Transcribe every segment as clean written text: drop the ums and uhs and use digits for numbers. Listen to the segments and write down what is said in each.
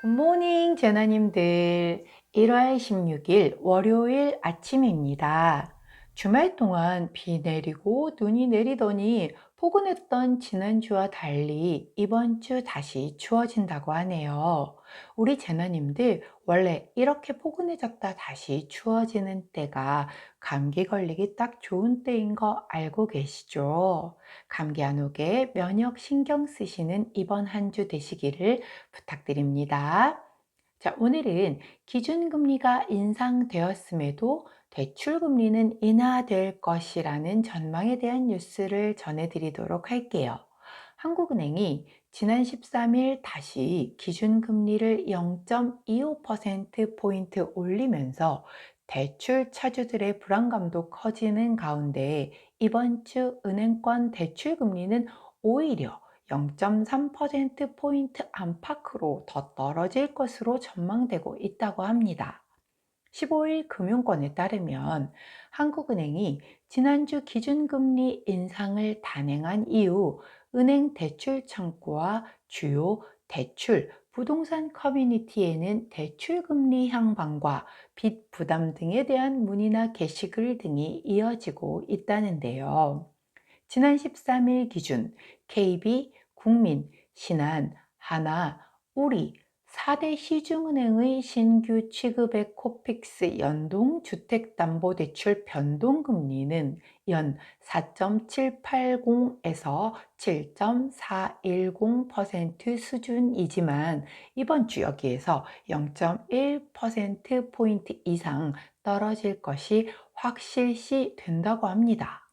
굿모닝 제나님들. 1월 16일 월요일 아침입니다. 주말 동안 비 내리고 눈이 내리더니 포근했던 지난주와 달리 이번 주 다시 추워진다고 하네요. 우리 제나님들, 원래 이렇게 포근해졌다 다시 추워지는 때가 감기 걸리기 딱 좋은 때인 거 알고 계시죠? 감기 안 오게 면역 신경 쓰시는 이번 한 주 되시기를 부탁드립니다. 자, 오늘은 기준금리가 인상되었음에도 대출금리는 인하될 것이라는 전망에 대한 뉴스를 전해드리도록 할게요. 한국은행이 지난 13일 다시 기준금리를 0.25%포인트 올리면서 대출 차주들의 불안감도 커지는 가운데 이번 주 은행권 대출금리는 오히려 0.3%포인트 안팎으로 더 떨어질 것으로 전망되고 있다고 합니다. 15일 금융권에 따르면 한국은행이 지난주 기준금리 인상을 단행한 이후 은행 대출 창구와 주요 대출, 부동산 커뮤니티에는 대출금리 향방과 빚 부담 등에 대한 문의나 게시글 등이 이어지고 있다는데요. 지난 13일 기준 KB, 국민, 신한, 하나, 우리 4대 시중은행의 신규 취급액 코픽스 연동주택담보대출 변동금리는 연 4.780에서 7.410% 수준이지만 이번 주 여기에서 0.1%포인트 이상 떨어질 것이 확실시 된다고 합니다.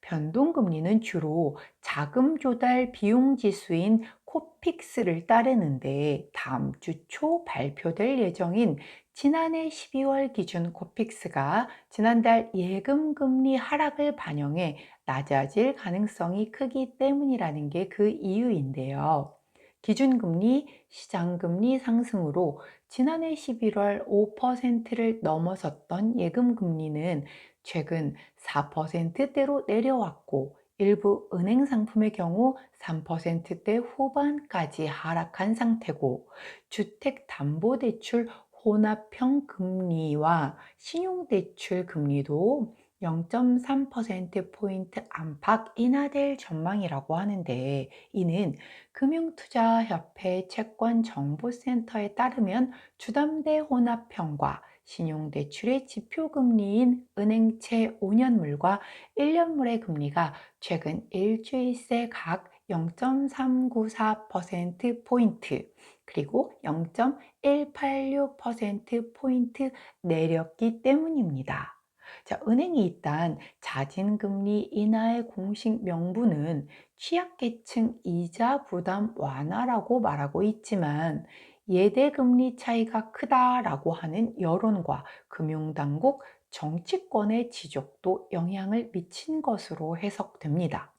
변동금리는 주로 자금 조달 비용 지수인 코픽스를 따르는데 다음 주 초 발표될 예정인 지난해 12월 기준 코픽스가 지난달 예금 금리 하락을 반영해 낮아질 가능성이 크기 때문이라는 게 그 이유인데요. 기준금리, 시장금리 상승으로 지난해 11월 5%를 넘어섰던 예금금리는 최근 4%대로 내려왔고 일부 은행 상품의 경우 3%대 후반까지 하락한 상태고 주택담보대출 혼합형 금리와 신용대출 금리도 0.3%포인트 안팎 인하될 전망이라고 하는데 이는 금융투자협회 채권정보센터에 따르면 주담대 혼합형과 신용대출의 지표금리인 은행채 5년물과 1년물의 금리가 최근 일주일 새 각 0.394%포인트 그리고 0.186%포인트 내렸기 때문입니다. 자, 은행이 일단 자진금리 인하의 공식 명분은 취약계층 이자 부담 완화라고 말하고 있지만 예대금리 차이가 크다라고 하는 여론과 금융당국, 정치권의 지적도 영향을 미친 것으로 해석됩니다.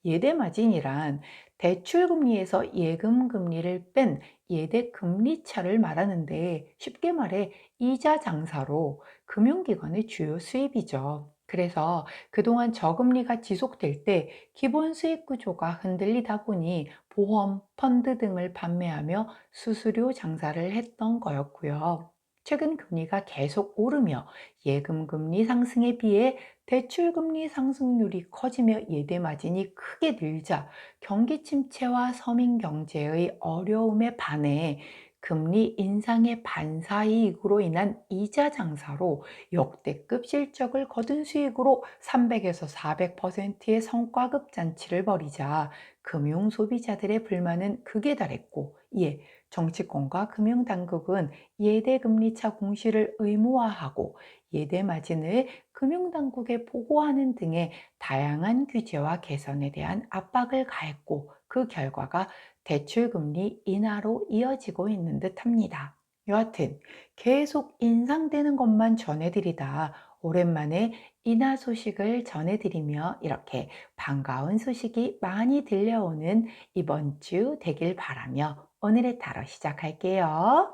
예대마진이란 대출금리에서 예금금리를 뺀 예대금리차를 말하는데 쉽게 말해 이자 장사로 금융기관의 주요 수입이죠. 그래서 그동안 저금리가 지속될 때 기본 수익 구조가 흔들리다 보니 보험, 펀드 등을 판매하며 수수료 장사를 했던 거였고요. 최근 금리가 계속 오르며 예금금리 상승에 비해 대출금리 상승률이 커지며 예대마진이 크게 늘자 경기 침체와 서민 경제의 어려움에 반해 금리 인상의 반사이익으로 인한 이자 장사로 역대급 실적을 거둔 수익으로 300에서 400%의 성과급 잔치를 벌이자 금융 소비자들의 불만은 극에 달했고 이에 정치권과 금융당국은 예대금리차 공시를 의무화하고 예대마진을 금융당국에 보고하는 등의 다양한 규제와 개선에 대한 압박을 가했고 그 결과가 대출금리 인하로 이어지고 있는 듯합니다. 여하튼 계속 인상되는 것만 전해드리다 오랜만에 인하 소식을 전해드리며 이렇게 반가운 소식이 많이 들려오는 이번 주 되길 바라며 오늘의 타로 시작할게요.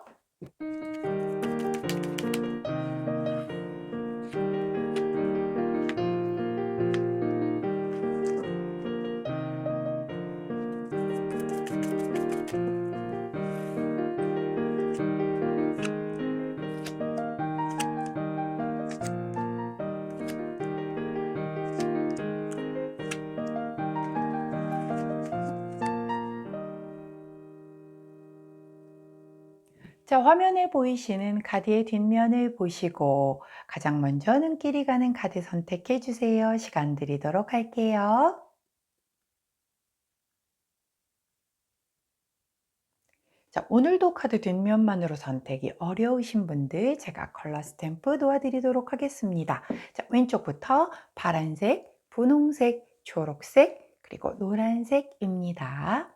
자, 화면에 보이시는 카드의 뒷면을 보시고 가장 먼저 눈길이 가는 카드 선택해 주세요. 시간 드리도록 할게요. 자, 오늘도 카드 뒷면만으로 선택이 어려우신 분들 제가 컬러 스탬프 도와드리도록 하겠습니다. 자, 왼쪽부터 파란색, 분홍색, 초록색, 그리고 노란색입니다.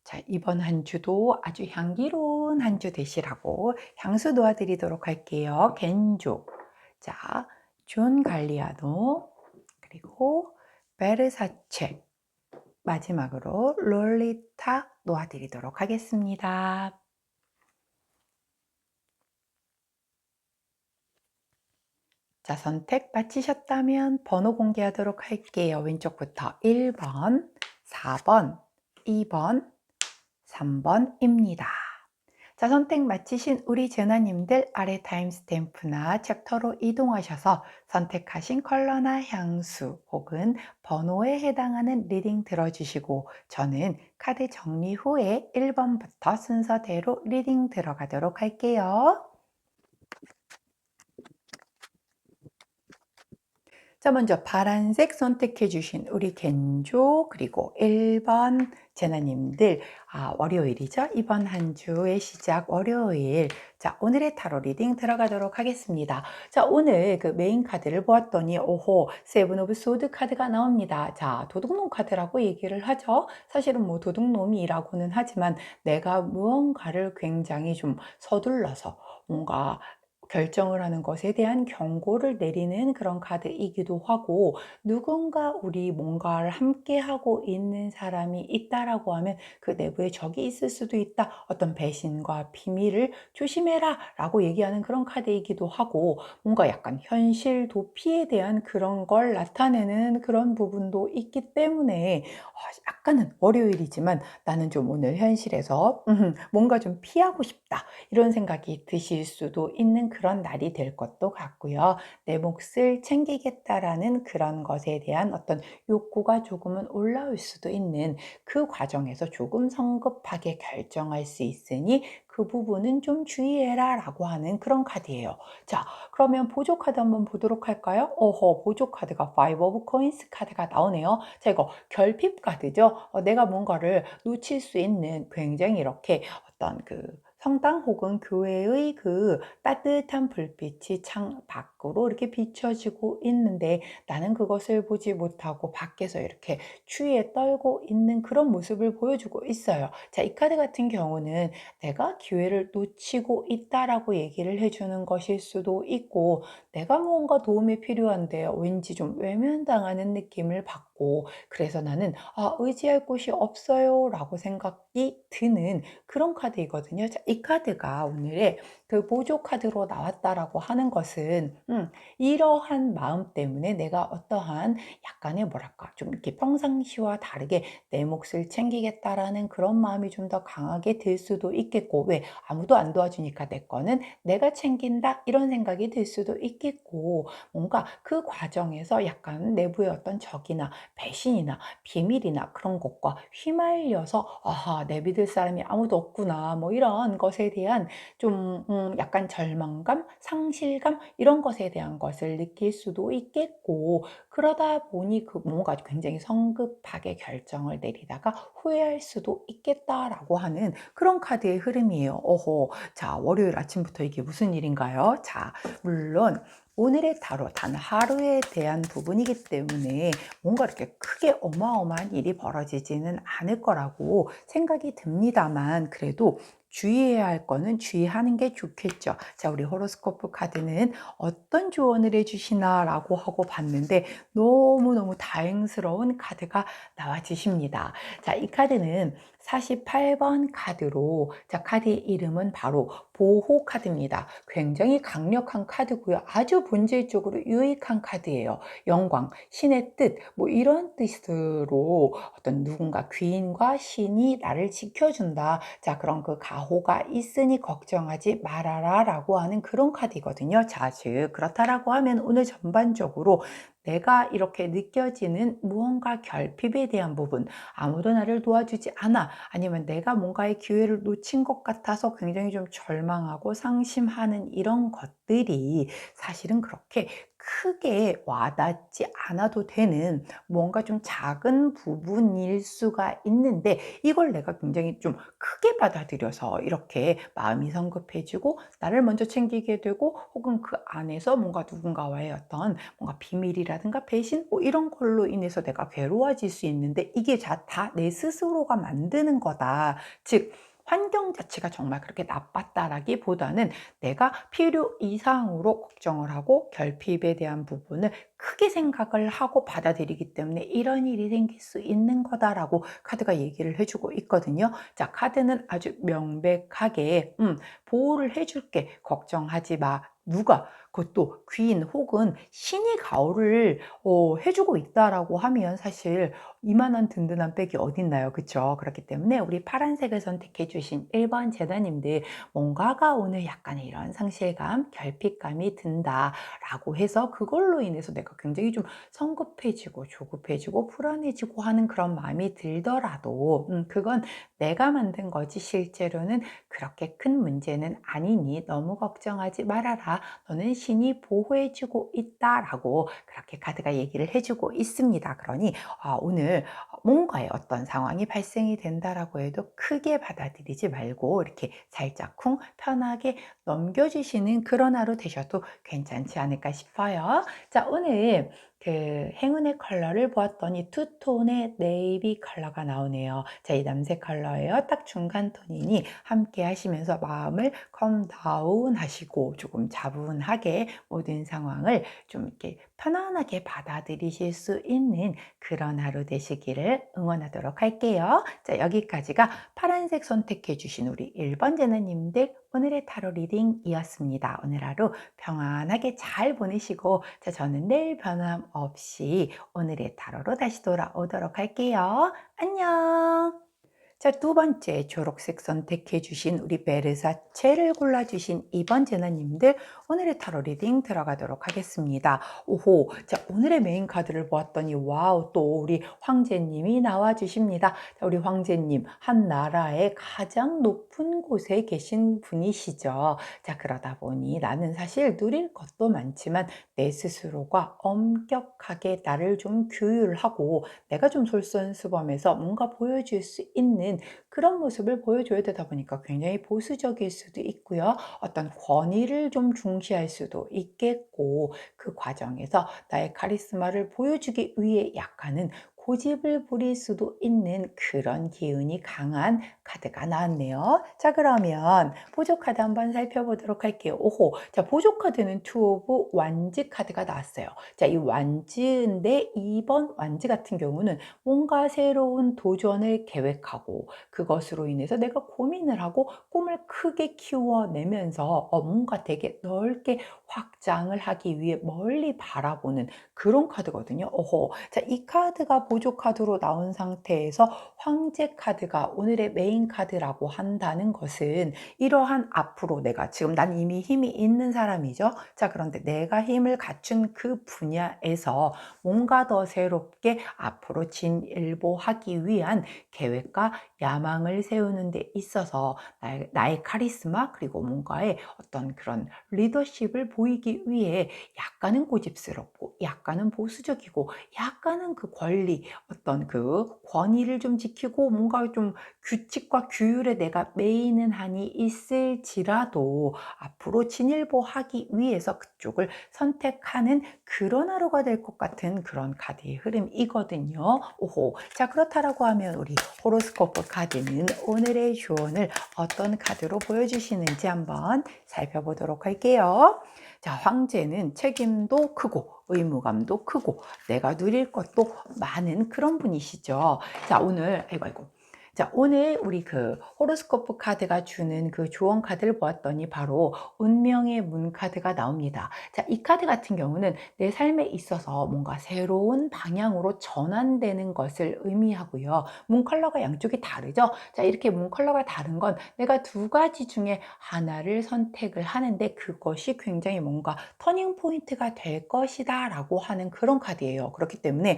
자, 이번 한 주도 아주 향기로운 한 주 되시라고 향수 도와드리도록 할게요. 겐조, 자, 존 갈리아노, 그리고 베르사체, 마지막으로 롤리타 놓아드리도록 하겠습니다. 자, 선택 마치셨다면 번호 공개하도록 할게요. 왼쪽부터 1번, 4번, 2번, 3번입니다. 자, 선택 마치신 우리 재나님들 아래 타임스탬프나 챕터로 이동하셔서 선택하신 컬러나 향수 혹은 번호에 해당하는 리딩 들어주시고 저는 카드 정리 후에 1번부터 순서대로 리딩 들어가도록 할게요. 자, 먼저 파란색 선택해 주신 우리 겐조 그리고 1번 제나님들, 월요일이죠. 이번 한 주의 시작 월요일. 자, 오늘의 타로 리딩 들어가도록 하겠습니다. 자, 오늘 그 메인 카드를 보았더니 오호, 세븐 오브 소드 카드가 나옵니다. 자, 도둑놈 카드라고 얘기를 하죠. 사실은 뭐 도둑놈이라고는 하지만 내가 무언가를 굉장히 좀 서둘러서 뭔가 결정을 하는 것에 대한 경고를 내리는 그런 카드이기도 하고, 누군가 우리 뭔가를 함께 하고 있는 사람이 있다라고 하면 그 내부에 적이 있을 수도 있다. 어떤 배신과 비밀을 조심해라 라고 얘기하는 그런 카드이기도 하고, 뭔가 약간 현실 도피에 대한 그런 걸 나타내는 그런 부분도 있기 때문에 약간은 월요일이지만 나는 좀 오늘 현실에서 뭔가 좀 피하고 싶다. 이런 생각이 드실 수도 있는 그런 날이 될 것도 같고요. 내 몫을 챙기겠다라는 그런 것에 대한 어떤 욕구가 조금은 올라올 수도 있는 그 과정에서 조금 성급하게 결정할 수 있으니 그 부분은 좀 주의해라 라고 하는 그런 카드예요. 자, 그러면 보조 카드 한번 보도록 할까요? 보조 카드가 Five of Coins 카드가 나오네요. 자, 이거 결핍 카드죠. 내가 뭔가를 놓칠 수 있는 굉장히 이렇게 어떤 그 성당 혹은 교회의 그 따뜻한 불빛이 창 밖으로 이렇게 비춰지고 있는데 나는 그것을 보지 못하고 밖에서 이렇게 추위에 떨고 있는 그런 모습을 보여주고 있어요. 자, 이 카드 같은 경우는 내가 기회를 놓치고 있다라고 얘기를 해주는 것일 수도 있고, 내가 무언가 도움이 필요한데 왠지 좀 외면당하는 느낌을 받고, 그래서 나는 의지할 곳이 없어요 라고 생각이 드는 그런 카드이거든요. 자, 이 카드가 오늘의 그 보조 카드로 나왔다라고 하는 것은 이러한 마음 때문에 내가 어떠한 약간의 뭐랄까 좀 이렇게 평상시와 다르게 내 몫을 챙기겠다라는 그런 마음이 좀 더 강하게 들 수도 있겠고, 왜 아무도 안 도와주니까 내 거는 내가 챙긴다 이런 생각이 들 수도 있겠고, 뭔가 그 과정에서 약간 내부의 어떤 적이나 배신이나 비밀이나 그런 것과 휘말려서 내 믿을 사람이 아무도 없구나 뭐 이런 것에 대한 좀 약간 절망감, 상실감 이런 것에 대한 것을 느낄 수도 있겠고, 그러다 보니 그 뭔가 굉장히 성급하게 결정을 내리다가 후회할 수도 있겠다라고 하는 그런 카드의 흐름이에요. 자, 월요일 아침부터 이게 무슨 일인가요? 자, 물론 오늘의 타로 단 하루에 대한 부분이기 때문에 뭔가 이렇게 크게 어마어마한 일이 벌어지지는 않을 거라고 생각이 듭니다만, 그래도 주의해야 할 거는 주의하는 게 좋겠죠. 자, 우리 호로스코프 카드는 어떤 조언을 해주시나 라고 하고 봤는데 너무너무 다행스러운 카드가 나와주십니다. 자, 이 카드는 48번 카드로, 자, 카드의 이름은 바로 보호 카드입니다. 굉장히 강력한 카드고요. 아주 본질적으로 유익한 카드예요. 영광, 신의 뜻, 뭐 이런 뜻으로 어떤 누군가 귀인과 신이 나를 지켜준다. 자, 그런 그 가호가 있으니 걱정하지 말아라 라고 하는 그런 카드이거든요. 자, 즉 그렇다라고 하면 오늘 전반적으로 내가 이렇게 느껴지는 무언가 결핍에 대한 부분, 아무도 나를 도와주지 않아, 아니면 내가 뭔가의 기회를 놓친 것 같아서 굉장히 좀 절망하고 상심하는 이런 것들이 사실은 그렇게 크게 와닿지 않아도 되는 뭔가 좀 작은 부분일 수가 있는데, 이걸 내가 굉장히 좀 크게 받아들여서 이렇게 마음이 성급해지고 나를 먼저 챙기게 되고, 혹은 그 안에서 뭔가 누군가와의 어떤 뭔가 비밀이라든가 배신 뭐 이런 걸로 인해서 내가 괴로워질 수 있는데, 이게 다 내 스스로가 만드는 거다. 즉 환경 자체가 정말 그렇게 나빴다라기보다는 내가 필요 이상으로 걱정을 하고 결핍에 대한 부분을 크게 생각을 하고 받아들이기 때문에 이런 일이 생길 수 있는 거다라고 카드가 얘기를 해주고 있거든요. 자, 카드는 아주 명백하게 보호를 해줄게, 걱정하지 마. 누가? 그것도 귀인 혹은 신이 가호를 해주고 있다라고 하면 사실 이만한 든든한 백이 어딨나요? 그쵸? 그렇기 때문에 우리 파란색을 선택해 주신 1번 재단님들, 뭔가가 오늘 약간의 이런 상실감, 결핍감이 든다라고 해서 그걸로 인해서 내가 굉장히 좀 성급해지고 조급해지고 불안해지고 하는 그런 마음이 들더라도 그건 내가 만든 거지 실제로는 그렇게 큰 문제는 아니니 너무 걱정하지 말아라. 너는 신이 보호해주고 있다라고 그렇게 카드가 얘기를 해주고 있습니다. 그러니 오늘 뭔가의 어떤 상황이 발생이 된다라고 해도 크게 받아들이지 말고 이렇게 살짝쿵 편하게 넘겨주시는 그런 하루 되셔도 괜찮지 않을까 싶어요. 자, 오늘 그 행운의 컬러를 보았더니 투톤의 네이비 컬러가 나오네요. 자, 이 남색 컬러예요. 딱 중간 톤이니 함께 하시면서 마음을 컴다운 하시고 조금 차분하게 모든 상황을 좀 이렇게 편안하게 받아들이실 수 있는 그런 하루 되시기를 응원하도록 할게요. 자, 여기까지가 파란색 선택해 주신 우리 1번 제너님들 오늘의 타로 리딩이었습니다. 오늘 하루 평안하게 잘 보내시고, 자, 저는 내일 변함없이 오늘의 타로로 다시 돌아오도록 할게요. 안녕. 자, 두 번째 초록색 선택해 주신 우리 베르사체를 골라주신 2번 제너님들 오늘의 타로 리딩 들어가도록 하겠습니다. 오호, 자, 오늘의 메인 카드를 보았더니 와우, 또 우리 황제님이 나와 주십니다. 자, 우리 황제님, 한 나라의 가장 높은 곳에 계신 분이시죠. 자, 그러다 보니 나는 사실 누릴 것도 많지만 내 스스로가 엄격하게 나를 좀 규율하고 내가 좀 솔선수범해서 뭔가 보여줄 수 있는 그런 모습을 보여줘야 되다 보니까 굉장히 보수적일 수도 있고요. 어떤 권위를 좀 중시할 수도 있겠고, 그 과정에서 나의 카리스마를 보여주기 위해 약간은 고집을 부릴 수도 있는 그런 기운이 강한 카드가 나왔네요. 자, 그러면 보조 카드 한번 살펴보도록 할게요. 오호, 자, 보조 카드는 투 오브 완즈 카드가 나왔어요. 자, 이 완즈인데 2번 완즈 같은 경우는 뭔가 새로운 도전을 계획하고 그것으로 인해서 내가 고민을 하고 꿈을 크게 키워내면서 뭔가 되게 넓게 확장을 하기 위해 멀리 바라보는 그런 카드거든요. 오호. 자, 이 카드가 보조 카드로 나온 상태에서 황제 카드가 오늘의 메인 카드라고 한다는 것은 이러한 앞으로 내가 지금 난 이미 힘이 있는 사람이죠. 자, 그런데 내가 힘을 갖춘 그 분야에서 뭔가 더 새롭게 앞으로 진일보하기 위한 계획과 야망을 세우는 데 있어서 나의 카리스마 그리고 뭔가의 어떤 그런 리더십을 보이기 위해 약간은 고집스럽고 약간은 보수적이고 약간은 그 권리 어떤 그 권위를 좀 지키고 뭔가 좀 규칙과 규율에 내가 매이는 한이 있을지라도 앞으로 진일보하기 위해서 그쪽을 선택하는 그런 하루가 될 것 같은 그런 카드의 흐름이거든요. 오호. 자, 그렇다라고 하면 우리 호로스코프 카드는 오늘의 조언을 어떤 카드로 보여주시는지 한번 살펴보도록 할게요. 자, 황제는 책임도 크고 의무감도 크고 내가 누릴 것도 많은 그런 분이시죠. 자, 오늘 아이고 자, 오늘 우리 그 호로스코프 카드가 주는 그 조언 카드를 보았더니 바로 운명의 문 카드가 나옵니다. 자, 이 카드 같은 경우는 내 삶에 있어서 뭔가 새로운 방향으로 전환되는 것을 의미하고요. 문 컬러가 양쪽이 다르죠? 자, 이렇게 문 컬러가 다른 건 내가 두 가지 중에 하나를 선택을 하는데 그것이 굉장히 뭔가 터닝 포인트가 될 것이다 라고 하는 그런 카드예요. 그렇기 때문에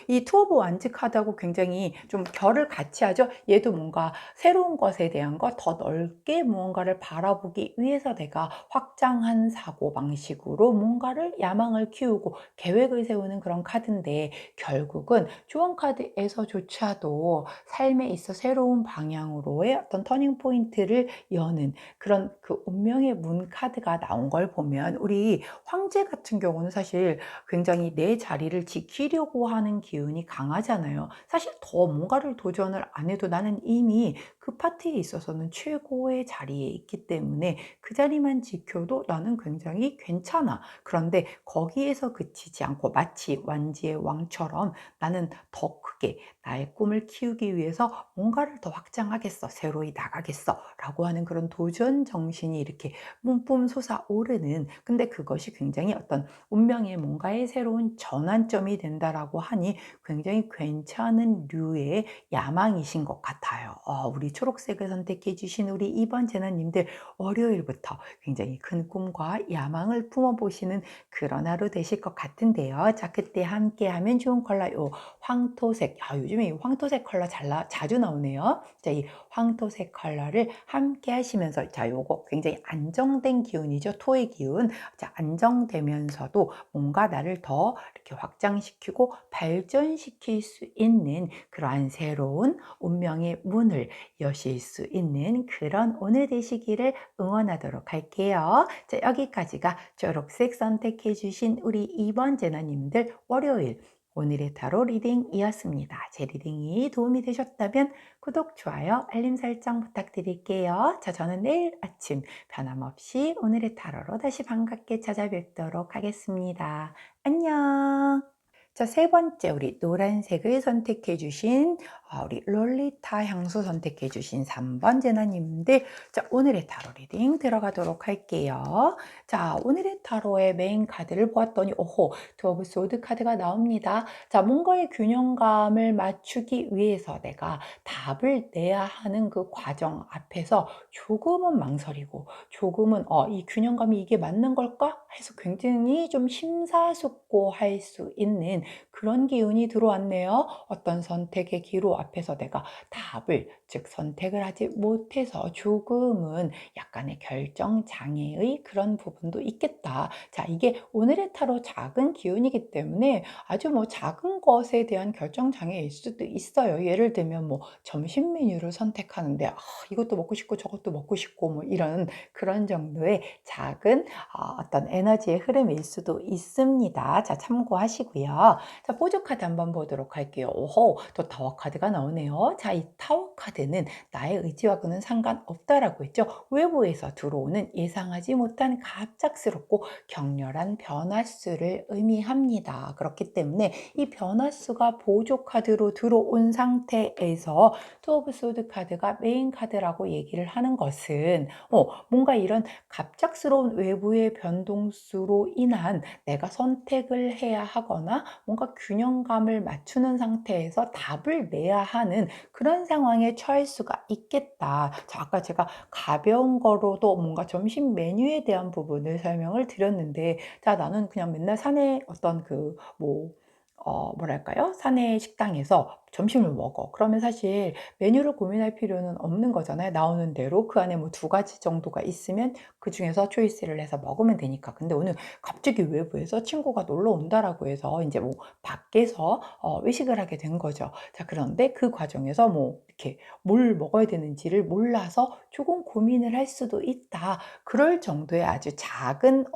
이 투 오브 완즈 카드하고 굉장히 좀 결을 같이 하죠. 얘도 뭔가 새로운 것에 대한 것, 더 넓게 무언가를 바라보기 위해서 내가 확장한 사고방식으로 뭔가를 야망을 키우고 계획을 세우는 그런 카드인데, 결국은 조언 카드에서조차도 삶에 있어 새로운 방향으로의 어떤 터닝 포인트를 여는 그런 그 운명의 문 카드가 나온 걸 보면, 우리 황제 같은 경우는 사실 굉장히 내 자리를 지키려고 하는 기운이 강하잖아요. 사실 더 뭔가를 도전을 안 해도 나는 이미 그 파트에 있어서는 최고의 자리에 있기 때문에 그 자리만 지켜도 나는 굉장히 괜찮아. 그런데 거기에서 그치지 않고 마치 완지의 왕처럼 나는 더 크게 나의 꿈을 키우기 위해서 뭔가를 더 확장하겠어, 새로이 나가겠어 라고 하는 그런 도전 정신이 이렇게 뿜뿜 솟아오르는, 근데 그것이 굉장히 어떤 운명의 뭔가의 새로운 전환점이 된다라고 하니 굉장히 괜찮은 류의 야망이신 것 같아요. 우리 초록색을 선택해 주신 우리 2번 제너님들, 월요일부터 굉장히 큰 꿈과 야망을 품어보시는 그런 하루 되실 것 같은데요. 자, 그때 함께 하면 좋은 컬러 요 황토색. 요즘에 이 황토색 컬러 자주 나오네요. 자, 이 황토색 컬러를 함께 하시면서, 자, 요거 굉장히 안정된 기운이죠. 토의 기운. 자, 안정되면서도 뭔가 나를 더 이렇게 확장시키고 발전시킬 수 있는 그러한 새로운 운명의 문을 여실 수 있는 그런 오늘 되시기를 응원하도록 할게요. 자, 여기까지가 초록색 선택해 주신 우리 2번 제너님들 월요일 오늘의 타로 리딩이었습니다. 제 리딩이 도움이 되셨다면 구독, 좋아요, 알림 설정 부탁드릴게요. 자, 저는 내일 아침 변함없이 오늘의 타로로 다시 반갑게 찾아뵙도록 하겠습니다. 안녕. 자, 세 번째 우리 노란색을 선택해 주신 우리 롤리타 향수 선택해 주신 3번 제나님들, 자, 오늘의 타로 리딩 들어가도록 할게요. 자, 오늘의 타로의 메인 카드를 보았더니 투 오브 소드 카드가 나옵니다. 자, 뭔가의 균형감을 맞추기 위해서 내가 답을 내야 하는 그 과정 앞에서 조금은 망설이고 조금은 이 균형감이 이게 맞는 걸까? 해서 굉장히 좀 심사숙고할 수 있는 그런 기운이 들어왔네요. 어떤 선택의 기로 앞에서 내가 답을, 즉 선택을 하지 못해서 조금은 약간의 결정 장애의 그런 부분도 있겠다. 자, 이게 오늘의 타로 작은 기운이기 때문에 아주 뭐 작은 것에 대한 결정 장애일 수도 있어요. 예를 들면 뭐 점심 메뉴를 선택하는데 이것도 먹고 싶고 저것도 먹고 싶고 뭐 이런 그런 정도의 작은 어떤 에너지의 흐름일 수도 있습니다. 자, 참고하시고요. 자, 보조 카드 한번 보도록 할게요. 또 타워 카드가 나오네요. 자, 이 타워 카드는 나의 의지와는 상관없다라고 했죠. 외부에서 들어오는 예상하지 못한 갑작스럽고 격렬한 변화수를 의미합니다. 그렇기 때문에 이 변화수가 보조 카드로 들어온 상태에서 투 오브 소드 카드가 메인 카드라고 얘기를 하는 것은 뭔가 이런 갑작스러운 외부의 변동수로 인한 내가 선택을 해야 하거나 뭔가 균형감을 맞추는 상태에서 답을 내야 하는 그런 상황에 처할 수가 있겠다. 자, 아까 제가 가벼운 거로도 뭔가 점심 메뉴에 대한 부분을 설명을 드렸는데, 자, 나는 그냥 맨날 산에 어떤 뭐랄까요? 사내 식당에서 점심을 먹어. 그러면 사실 메뉴를 고민할 필요는 없는 거잖아요. 나오는 대로 그 안에 뭐 두 가지 정도가 있으면 그 중에서 초이스를 해서 먹으면 되니까. 근데 오늘 갑자기 외부에서 친구가 놀러 온다라고 해서 이제 뭐 밖에서 외식을 하게 된 거죠. 자, 그런데 그 과정에서 뭐 이렇게 뭘 먹어야 되는지를 몰라서 조금 고민을 할 수도 있다. 그럴 정도의 아주 작은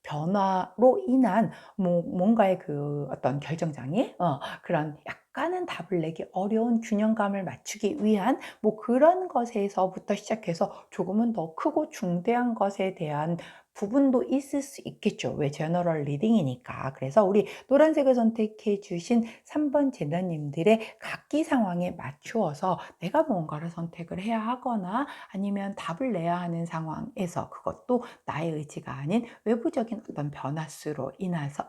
변화로 인한 뭔가의 그 어떤 결정장애, 그런 약간은 답을 내기 어려운 균형감을 맞추기 위한 뭐 그런 것에서부터 시작해서 조금은 더 크고 중대한 것에 대한 부분도 있을 수 있겠죠. 왜 제너럴 리딩이니까. 그래서 우리 노란색을 선택해 주신 3번 재단님들의 각기 상황에 맞추어서 내가 뭔가를 선택을 해야 하거나 아니면 답을 내야 하는 상황에서 그것도 나의 의지가 아닌 외부적인 어떤 변화수로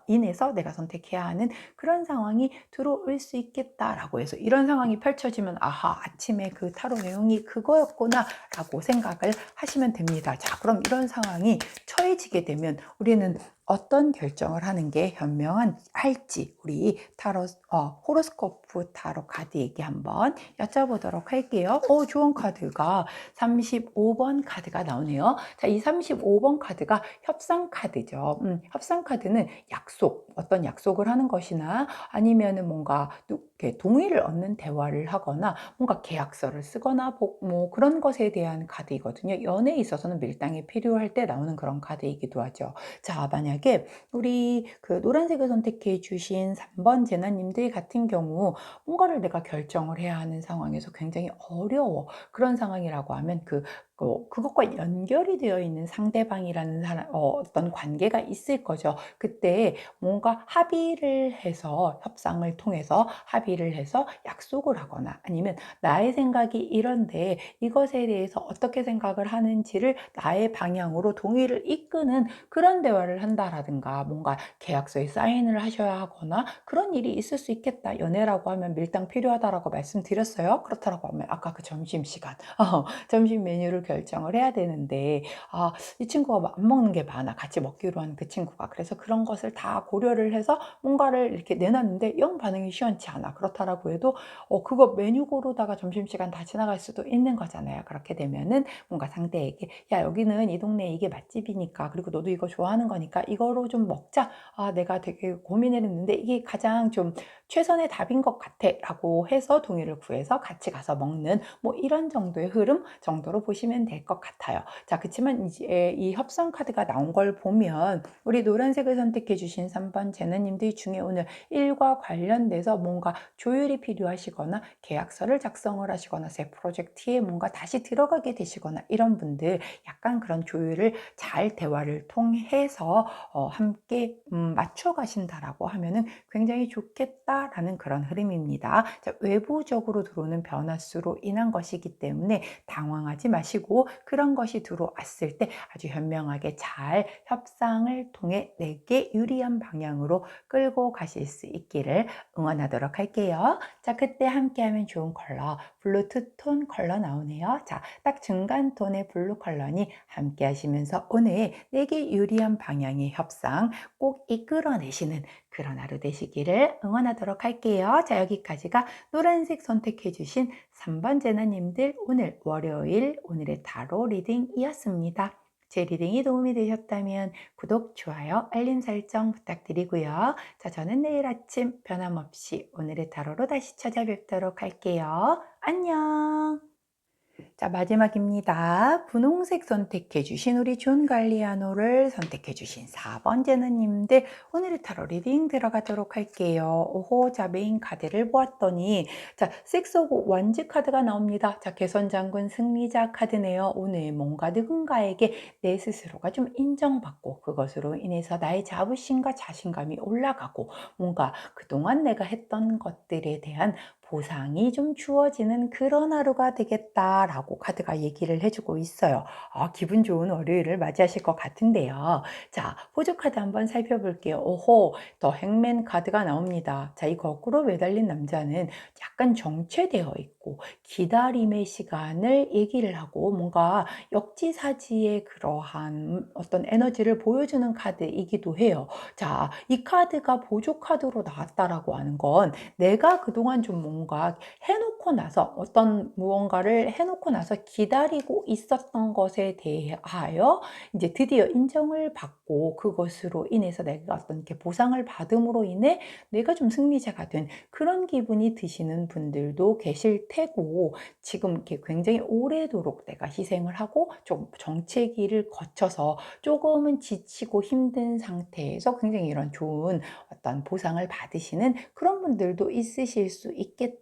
인해서 내가 선택해야 하는 그런 상황이 들어올 수 있겠다라고 해서 이런 상황이 펼쳐지면 아하, 아침에 그 타로 내용이 그거였구나 라고 생각을 하시면 됩니다. 자, 그럼 이런 상황이 처해지게 되면 우리는 어떤 결정을 하는 게 현명할지 우리 타로 호로스코프 타로 카드 얘기 한번 여쭤보도록 할게요. 좋은 카드가 35번 카드가 나오네요. 자, 이 35번 카드가 협상 카드죠. 협상 카드는 약속, 어떤 약속을 하는 것이나 아니면은 뭔가 이렇게 동의를 얻는 대화를 하거나 뭔가 계약서를 쓰거나 뭐 그런 것에 대한 카드이거든요. 연애에 있어서는 밀당이 필요할 때 나오는 그런 카드이기도 하죠. 자, 만약에 우리 그 노란색을 선택해 주신 3번 제나님들 같은 경우 뭔가를 내가 결정을 해야 하는 상황에서 굉장히 어려워. 그런 상황이라고 하면 그것과 연결이 되어 있는 상대방이라는 사람, 어떤 관계가 있을 거죠. 그때 뭔가 합의를 해서 협상을 통해서 합의를 해서 약속을 하거나 아니면 나의 생각이 이런데 이것에 대해서 어떻게 생각을 하는지를 나의 방향으로 동의를 이끄는 그런 대화를 한다라든가 뭔가 계약서에 사인을 하셔야 하거나 그런 일이 있을 수 있겠다. 연애라고 하면 밀당 필요하다라고 말씀드렸어요. 그렇다라고 하면 아까 그 점심시간 점심 메뉴를 결정을 해야 되는데 이 친구가 안 먹는 게 많아. 같이 먹기로 한 그 친구가. 그래서 그런 것을 다 고려를 해서 뭔가를 이렇게 내놨는데 영 반응이 시원치 않아. 그렇다라고 해도 그거 메뉴 고르다가 점심시간 다 지나갈 수도 있는 거잖아요. 그렇게 되면은 뭔가 상대에게 야, 여기는 이 동네 이게 맛집이니까 그리고 너도 이거 좋아하는 거니까 이거로 좀 먹자. 내가 되게 고민을 했는데 이게 가장 좀 최선의 답인 것 같아 라고 해서 동의를 구해서 같이 가서 먹는 뭐 이런 정도의 흐름 정도로 보시면 될 것 같아요. 자, 그렇지만 이제 이 협상 카드가 나온 걸 보면 우리 노란색을 선택해 주신 3번 제너님들 중에 오늘 일과 관련돼서 뭔가 조율이 필요하시거나 계약서를 작성을 하시거나 새 프로젝트에 뭔가 다시 들어가게 되시거나 이런 분들 약간 그런 조율을 잘 대화를 통해서 함께 맞춰 가신다라고 하면은 굉장히 좋겠다라는 그런 흐름입니다. 자, 외부적으로 들어오는 변화수로 인한 것이기 때문에 당황하지 마시고 그런 것이 들어왔을 때 아주 현명하게 잘 협상을 통해 내게 유리한 방향으로 끌고 가실 수 있기를 응원하도록 할게요. 자, 그때 함께하면 좋은 컬러 블루 투톤 컬러 나오네요. 자, 딱 중간 톤의 블루 컬러니 함께 하시면서 오늘 내게 유리한 방향의 협상 꼭 이끌어내시는 그런 하루 되시기를 응원하도록 할게요. 자, 여기까지가 노란색 선택해 주신 3번 제나님들 오늘 월요일 오늘의 타로 리딩이었습니다. 제 리딩이 도움이 되셨다면 구독, 좋아요, 알림 설정 부탁드리고요. 자, 저는 내일 아침 변함없이 오늘의 타로로 다시 찾아뵙도록 할게요. 안녕! 자, 마지막입니다. 분홍색 선택해 주신 우리 존 갈리아노를 선택해 주신 4번 제너님들 오늘의 타로 리딩 들어가도록 할게요. 오호, 자, 메인 카드를 보았더니 자, 식스 오브 원즈 카드가 나옵니다. 자, 개선장군 승리자 카드네요. 오늘 뭔가 누군가에게 내 스스로가 좀 인정받고 그것으로 인해서 나의 자부심과 자신감이 올라가고 뭔가 그동안 내가 했던 것들에 대한 보상이 좀 주어지는 그런 하루가 되겠다라고 카드가 얘기를 해주고 있어요. 기분 좋은 월요일을 맞이하실 것 같은데요. 자, 보조 카드 한번 살펴볼게요. 오호, 더 행맨 카드가 나옵니다. 자, 이 거꾸로 매달린 남자는 약간 정체되어 있고 기다림의 시간을 얘기를 하고 뭔가 역지사지의 그러한 어떤 에너지를 보여주는 카드이기도 해요. 자, 이 카드가 보조 카드로 나왔다라고 하는 건 내가 그동안 좀 뭔가 해놓고 나서 어떤 무언가를 해놓고 나서 기다리고 있었던 것에 대하여 이제 드디어 인정을 받고 그것으로 인해서 내가 어떤 이렇게 보상을 받음으로 인해 내가 좀 승리자가 된 그런 기분이 드시는 분들도 계실 테고 지금 이렇게 굉장히 오래도록 내가 희생을 하고 좀 정체기를 거쳐서 조금은 지치고 힘든 상태에서 굉장히 이런 좋은 어떤 보상을 받으시는 그런 분들도 있으실 수 있겠다.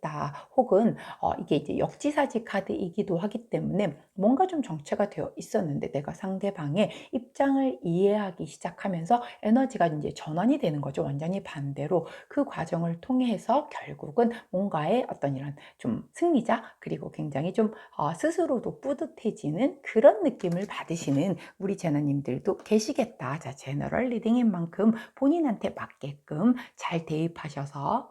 혹은 이게 이제 역지사지 카드이기도 하기 때문에 뭔가 좀 정체가 되어 있었는데 내가 상대방의 입장을 이해하기 시작하면서 에너지가 이제 전환이 되는 거죠. 완전히 반대로 그 과정을 통해서 결국은 뭔가의 어떤 이런 좀 승리자 그리고 굉장히 좀 스스로도 뿌듯해지는 그런 느낌을 받으시는 우리 제너님들도 계시겠다. 자, 제너럴 리딩인 만큼 본인한테 맞게끔 잘 대입하셔서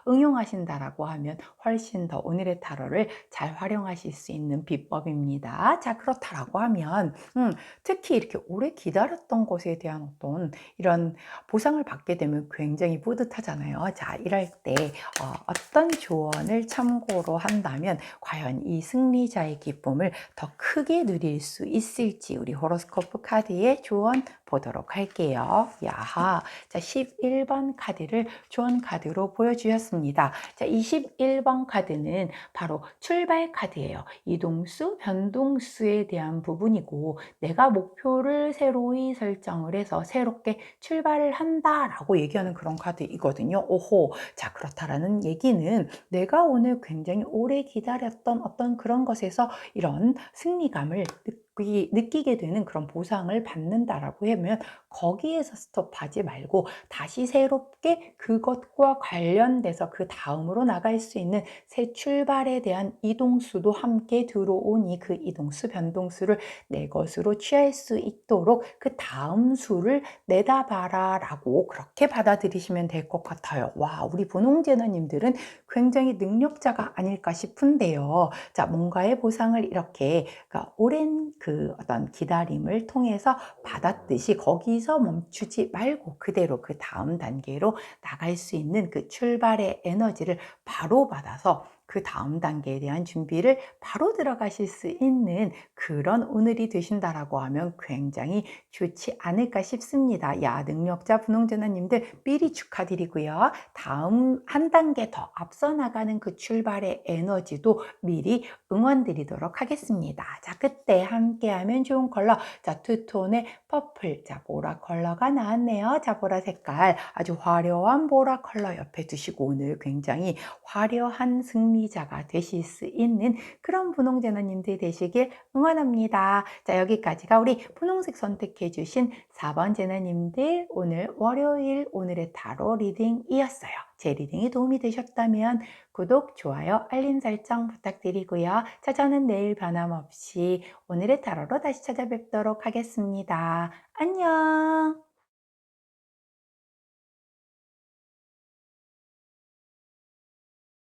응용하신다라고 하면 훨씬 더 오늘의 타로를 잘 활용하실 수 있는 비법입니다. 자, 그렇다라고 하면 특히 이렇게 오래 기다렸던 것에 대한 어떤 이런 보상을 받게 되면 굉장히 뿌듯하잖아요. 자, 이럴 때 어떤 조언을 참고로 한다면 과연 이 승리자의 기쁨을 더 크게 누릴 수 있을지 우리 호로스코프 카드의 조언 보도록 할게요. 야하. 자, 11번 카드를 조언 카드로 보여주셨습니다. 자, 21번 카드는 바로 출발 카드예요. 이동수, 변동수에 대한 부분이고 내가 목표를 새로이 설정을 해서 새롭게 출발을 한다라고 얘기하는 그런 카드이거든요. 오호. 자, 그렇다라는 얘기는 내가 오늘 굉장히 오래 기다렸던 어떤 그런 것에서 이런 승리감을 느끼게 되는 그런 보상을 받는다라고 하면 거기에서 스톱하지 말고 다시 새롭게 그것과 관련돼서 그 다음으로 나갈 수 있는 새 출발에 대한 이동수도 함께 들어오니 그 이동수, 변동수를 내 것으로 취할 수 있도록 그 다음 수를 내다봐라 라고 그렇게 받아들이시면 될 것 같아요. 와, 우리 분홍제너님들은 굉장히 능력자가 아닐까 싶은데요. 자, 뭔가의 보상을 이렇게 그러니까 오랜 그 어떤 기다림을 통해서 받았듯이 거기서 멈추지 말고 그대로 그 다음 단계로 나갈 수 있는 그 출발의 에너지를 바로 받아서 그 다음 단계에 대한 준비를 바로 들어가실 수 있는 그런 오늘이 되신다라고 하면 굉장히 좋지 않을까 싶습니다. 야, 능력자 분홍전화님들 미리 축하드리고요. 다음 한 단계 더 앞서 나가는 그 출발의 에너지도 미리 응원드리도록 하겠습니다. 자, 그때 함께하면 좋은 컬러. 자, 투톤의 퍼플. 자, 보라 컬러가 나왔네요. 자, 보라 색깔. 아주 화려한 보라 컬러 옆에 두시고 오늘 굉장히 화려한 승리자가 되실 수 있는 그런 분홍제너님들 되시길 응원합니다. 자, 여기까지가 우리 분홍색 선택해 주신 4번 제너님들 오늘 월요일 오늘의 타로 리딩이었어요. 제 리딩이 도움이 되셨다면 구독, 좋아요, 알림 설정 부탁드리고요. 자, 저는 내일 변함없이 오늘의 타로로 다시 찾아뵙도록 하겠습니다. 안녕!